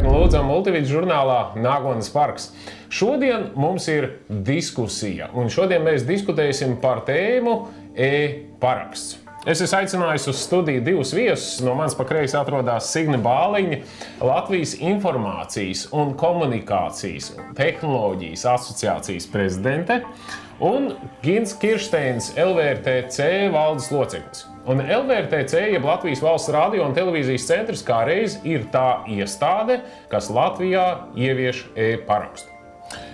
Sveikni lūdzam Multivids žurnālā Nākotnes parks. Šodien mums ir diskusija, un šodien mēs diskutēsim par tēmu e-paraksts. Es esmu aicinājis uz studiju divus viesus. No manis pa kreisi atrodas Signe Bāliņa, Latvijas informācijas un komunikācijas tehnoloģijas asociācijas prezidente, un Gins Kirsteins, LVRTC valdes loceklis. Un LVRTC, jeb Latvijas valsts radio un televīzijas centrs, kā reiz ir tā iestāde, kas Latvijā ievieš e-parakstu.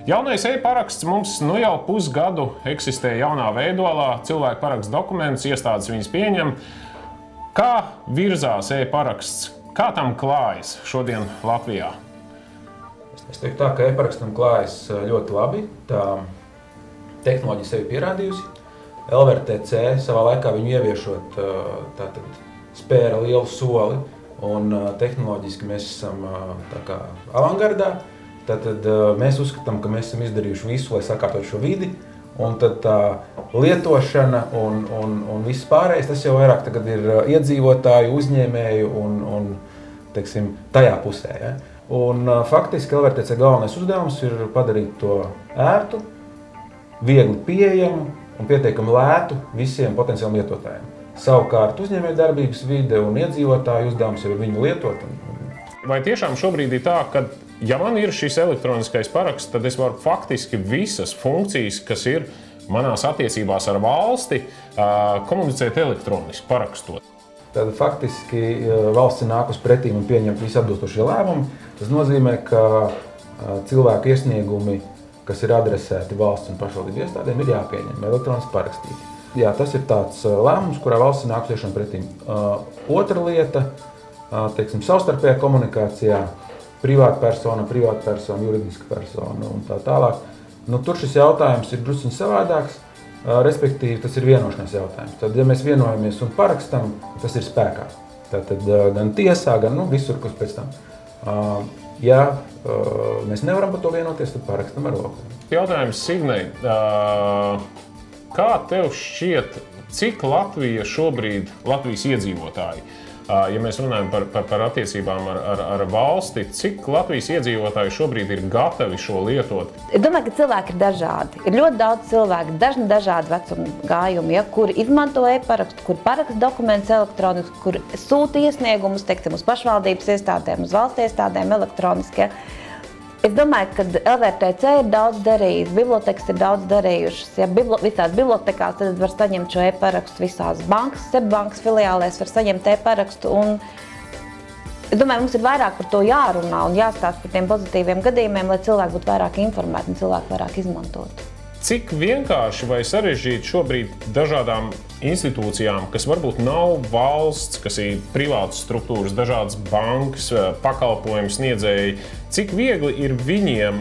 Jaunais e-paraksts mums nu jau pusgadu eksistē jaunā veidolā, cilvēki paraksta dokumentus, iestādes viņus pieņem. Kā virzās e-paraksts? Kā tam klājas šodien Latvijā? Es teiktu tā, ka e-parakstam klājas ļoti labi. Tā tehnoloģija sevi pierādījusi. LVRTC savā laikā viņu ieviešot tātad spēra lielu soli, un tehnoloģiski mēs esam tā kā avangardā. Tātad mēs uzskatām, ka mēs esam izdarījuši visu, lai sakārtotu šo vidi, un tad tā lietošana un viss pārējais, tas jau vairāk tagad ir iedzīvotāju, uzņēmēju un teiksim, tajā pusē. Ja? Un faktiski LVRTC galvenais uzdevums ir padarīt to ērtu, viegli pieejamu un pietiekami lētu visiem potenciāliem lietotājiem. Savukārt uzņēmējdarbības vide un iedzīvotāju uzdevums ir viņu lietot. Vai tiešām šobrīd ir tā, ka ja man ir šis elektroniskais paraksts, tad es varu faktiski visas funkcijas, kas ir manās attiecībās ar valsti, komunicēt elektroniski, parakstot? Tad faktiski valsts ir nākus pretīm un pieņemt visu atbilstošie lēmumi. Tas nozīmē, ka cilvēku iesniegumi, kas ir adresēti valsts un pašvaldību iestādēm, ir jāpieņem elektroniski parakstīti. Jā, tas ir tāds lēmums, kurā valsts ir nākus tiešām pretīm. Otra lieta, teiksim, savstarpējā komunikācijā, privātpersona, juridiska persona un tā tālāk. Nu, tur šis jautājums ir drusciņ savādāks, respektīvi tas ir vienošanās jautājums. Tad, ja mēs vienojamies un parakstam, tas ir spēkā. Tātad gan tiesā, gan visur, kas pēc tam. Ja mēs nevaram par to vienoties, tad parakstam ar roku. Jautājums Signei. Kā tev šķiet, cik Latvija šobrīd, Latvijas iedzīvotāji, ja mēs runājam par attiecībām ar valsti, cik Latvijas iedzīvotāji šobrīd ir gatavi šo lietot? Es domāju, ka cilvēki ir dažādi. Ir ļoti daudz cilvēku, dažādi vecuma gājumi, ja, kuri izmanto e-parakstu, kur paraksta dokumentus elektroniski, kur sūta iesniegumus, teiksim, uz pašvaldības iestādēm, uz valsts iestādēm elektroniski. Ja. Es domāju, ka LVRTC ir daudz darījis, bibliotekas ir daudz darījušas. Ja visās bibliotekās tad var saņemt šo e-parakstu, visās bankas, bankas filiālēs var saņemt e-parakstu. Un es domāju, mums ir vairāk par to jārunā un jāstāsta par tiem pozitīviem gadījumiem, lai cilvēki būtu vairāk informēti un cilvēki vairāk izmantot. Cik vienkārši vai sarežģīti šobrīd dažādām institūcijām, kas varbūt nav valsts, kas ir privātas struktūras, dažādas bankas, pakalpojumu sniedzēji, cik viegli ir viņiem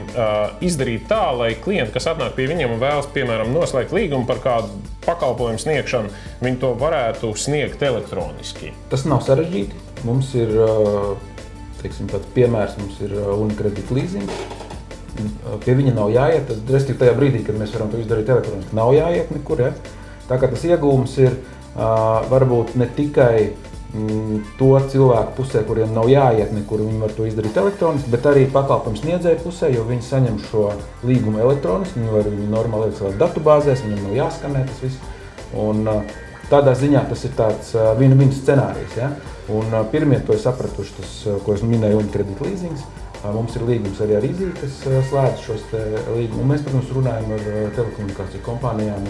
izdarīt tā, lai klienti, kas atnāk pie viņiem un vēlas, piemēram, noslēgt līgumu par kādu pakalpojumu sniegšanu, viņi to varētu sniegt elektroniski? Tas nav sarežģīti. Mums ir, teiksim, tāds piemērs, mums ir Unicredit leasing. Pie viņa nav jāiet, respektīvi tajā brīdī, kad mēs varam to izdarīt elektroniski, nav jāiet nekur. Ja? Tā kā tas iegūms ir varbūt ne tikai to cilvēku pusē, kuriem nav jāiet nekur, viņi var to izdarīt elektroniski, bet arī pakalpojumu sniedzēju pusē, jo viņi saņem šo līgumu elektroniski, viņi var viņu normāli ielikt savās datubāzēs, viņam nav jāskanē tas viss. Un tādā ziņā tas ir tāds win-win scenārijs. Ja? Un pirmie to ir sapratuši, tas, ko es minēju, Unicredit leasings. Mums ir līgums arī ar Izī, kas slēdz šos līgumus. Mēs, protams, runājam ar telekomunikāciju kompānijām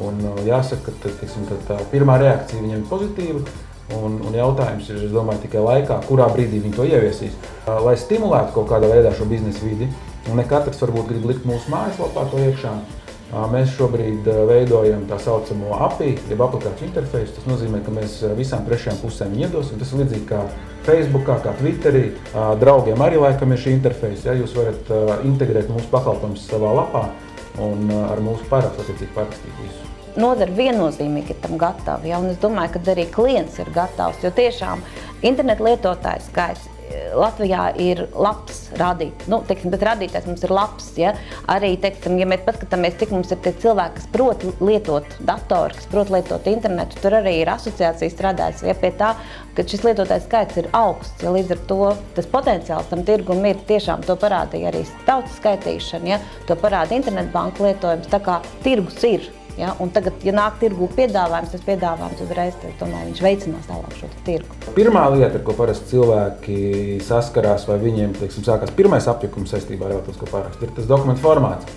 un jāsaka, ka teiksim, tā pirmā reakcija viņiem ir pozitīva. Un jautājums ir, es domāju, tikai laikā, kurā brīdī viņi to ieviesīs. Lai stimulētu kaut kādā veidā šo biznesa vidi, un ne katrs varbūt grib likt mūsu mājaslapā to iekšā, mēs šobrīd veidojam tā saucamo API, jeb aplikāciju interfeisu. Tas nozīmē, ka mēs visām trešajām pusēm iedosim. Tas ir līdzīgi kā Facebookā, kā Twitterī. Draugiem arī laikam ir šī interfeisa. Ja? Jūs varat integrēt mūsu pakalpojumus savā lapā un ar mūsu parakstu attiecīgi parakstīt visu. Nozara viennozīmīgi ir tam gatava, ja? Un es domāju, ka arī klients ir gatavs, jo tiešām internetu lietotāju skaits Latvijā ir labs rādīt. Nu, teiksim, bet rādītājs mums ir labs, ja? Arī, teiksim, ja mēs paskatāmies, cik mums ir tie cilvēki, kas prot lietot datoru, kas prot lietot internetu, tur arī ir asociācija strādājas, ja pie tā, ka šis lietotājs skaits ir augsts, ja līdz ar to tas potenciāls tam tirgum ir tiešām to parādīja arī tautas skaitīšana, ja? To parāda internetbanku lietojums, tā kā tirgus ir. Ja? Un tagad, ja nāk tirgu piedāvājums, tas piedāvājums uzreiz, tomēr viņš veicinās tālāk šo tirgu. Pirmā lieta, ko parasti cilvēki saskarās, vai viņiem, teiksim, sākās pirmais apjukums saistībā ar elektronisko parakstu, ir tas dokumentu formāts.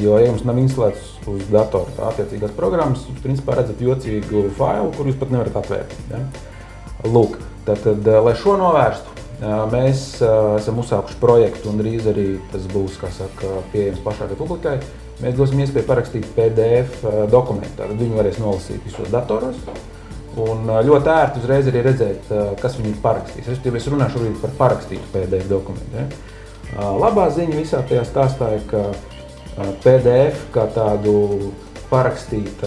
Jo, ja jums nav instalēts uz datora tā attiecīgās programmas, jūs principā redzat jocīgu failu, kur jūs pat nevarat atvērt. Ja? Lūk, tad, lai šo novērstu, mēs esam uzsākuši projektu un drīz arī tas būs, kā saka, pieejams plašākai publikai. Mēs dosim iespēju parakstīt PDF dokumentu, tātad viņi varēs nolasīt visos datoros. Un ļoti ērti uzreiz arī redzēt, kas viņi ir parakstījis. Es runāšu šobrīd par parakstītu PDF dokumentu. Ja? Labā ziņa visā tajā stāstā ir, ka PDF kā tādu parakstīt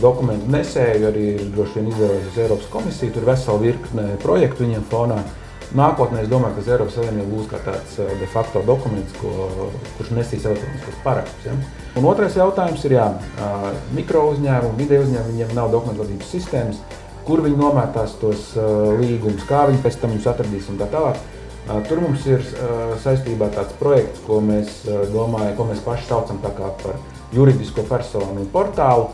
dokumentu nesēju arī droši vien izvēlēsies Eiropas komisija. Tur vesela virkne projektu viņiem fonā. Nākotnē es domāju, ka Eiropas Savienība būs kā tāds de facto dokuments, kurš nesīs elektroniskos parakstus. Ja? Un otrais jautājums ir, mikro uzņēmumi, video uzņēmumi, viņiem nav dokumentvadības sistēmas, kur viņi nomētās tos līgumus, kā viņi pēc tam viņus atradīs un tā tālāk. Tur mums ir saistībā tāds projekts, ko mēs paši saucam tā kā par juridisko personu portālu,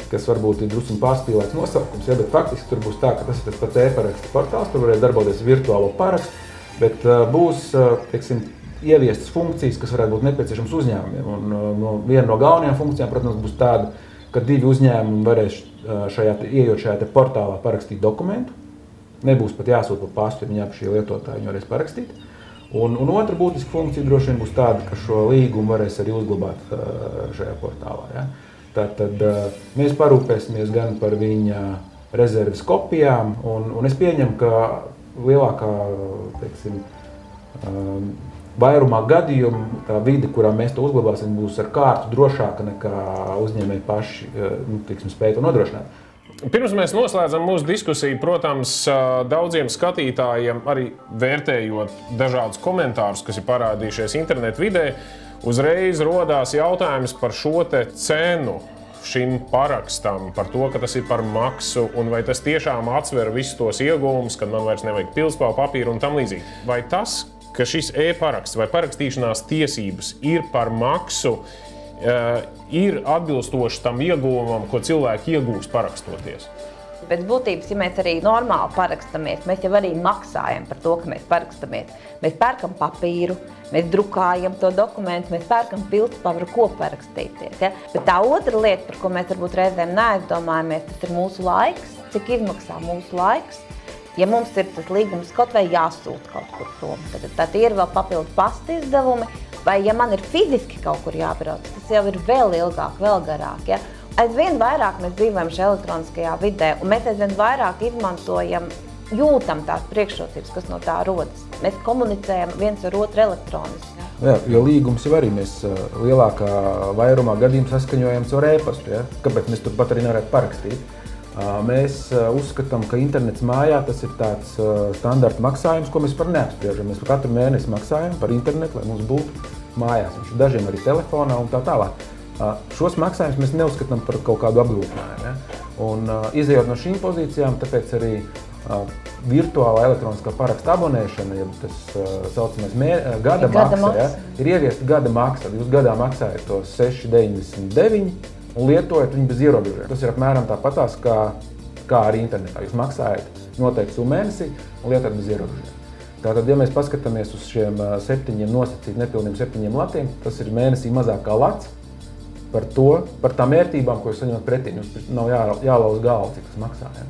kas varbūt ir drusku pārspīlēts nosaukums, ja, bet faktiski tur būs tā, ka tas ir tas pats e-paraksta portāls, tur varēs darboties virtuālo parakstu, bet būs, teiksim, ieviestas funkcijas, kas varētu būt nepieciešams uzņēmumiem. Un viena no galvenajām funkcijām, protams, būs tāda, ka divi uzņēmumi varēs ieejot šajā portālā parakstīt dokumentu. Nebūs pat jāsūt pa pastu, ja viņi ap šie lietotāji viņu varēs parakstīt. Un otra būtiska funkcija droši vien būs tāda, ka šo līgumu varēs arī uzglabāt šajā portālā. Ja? Tātad mēs parūpēsimies gan par viņa rezerves kopijām, un es pieņemu, ka lielākā, teiksim, vairumā gadījumu tā vide, kurā mēs to uzglabāsim, būs ar kārtu drošāka nekā uzņēmēji paši, teiksim, spēj to nodrošināt. Pirms mēs noslēdzam mūsu diskusiju, protams, daudziem skatītājiem, arī vērtējot dažādus komentārus, kas ir parādījušies internetu vidē, uzreiz rodās jautājums par šo te cenu šim parakstam, par to, ka tas ir par maksu, un vai tas tiešām atsver visus tos ieguvumus, kad man vairs nevajag pildspalvu papīru un tam līdzīgi. Vai tas, ka šis e-paraksts vai parakstīšanās tiesības ir par maksu, ir atbilstoši tam ieguvumam, ko cilvēki iegūs parakstoties? Pēc būtības, ja mēs arī normāli parakstamies, mēs jau arī maksājam par to, ka mēs parakstamies. Mēs pērkam papīru, mēs drukājam to dokumentu, mēs pērkam pildspalvu, ar ko parakstīties. Ja? Bet tā otra lieta, par ko mēs varbūt reizēm neaizdomājamies, tas ir mūsu laiks, cik izmaksā mūsu laiks. Ja mums ir tas līgums kaut vai jāsūt kaut kur prom, tad ir vēl papildu pasta izdevumi, vai ja man ir fiziski kaut kur jābrauc, tas jau ir vēl ilgāk, vēl garāk. Ja? Aizvien vairāk mēs dzīvojam šajā elektroniskajā vidē, un mēs aizvien vairāk izmantojam, jūtam tās priekšrocības, kas no tā rodas. Mēs komunicējam viens ar otru elektroniski. Jā, jo līgums jau arī mēs lielākā vairumā gadījumu saskaņojam caur e-pastu. Ja? Kāpēc mēs turpat arī nevarētu parakstīt? Mēs uzskatām, ka internets mājā tas ir tāds standarta maksājums, ko mēs par neapspriežam. Mēs katru mēnesi maksājam par internetu, lai mums būtu mājās. Dažiem arī telefonā un tā tālāk. Šos maksājumus mēs neuzskatām par kaut kādu apgrūtinājumu. Ja? Un izejot no šīm pozīcijām, tāpēc arī virtuālā elektroniskā paraksta abonēšana, ja tas saucamais gada maksa, ja? Ir ieviesta gada maksa. Jūs gadā maksājat to 6,99 un lietojat viņu bez ierobežojumiem. Tas ir apmēram tāpatās, kā arī internetā. Jūs maksājat noteikti summu mēnesī un lietojat bez ierobežojumiem. Tātad, ja mēs paskatāmies uz šiem 7 nosacīt nepilniem 7 latiem, tas ir mēnesī mazāk kā lats par tām vērtībām, ko jūs saņemat pretī. Jums nav jālauz galva, cik tas maksā. Ja?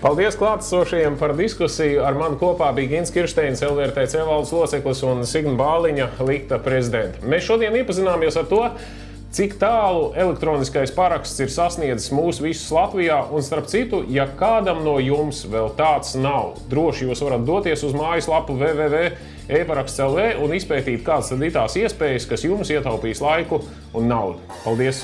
Paldies klātesošajiem par diskusiju. Ar mani kopā bija Gins Kirsteins, LVRTC valdes loceklis, un Signa Bāliņa, Likta prezidenta. Mēs šodien iepazināmies ar to, cik tālu elektroniskais paraksts ir sasniedzis mūsu visus Latvijā, un starp citu, ja kādam no jums vēl tāds nav, droši jūs varat doties uz mājaslapu www.eparaksts.lv un izpētīt, kādas tad ir tās iespējas, kas jums ietaupīs laiku un naudu. Paldies!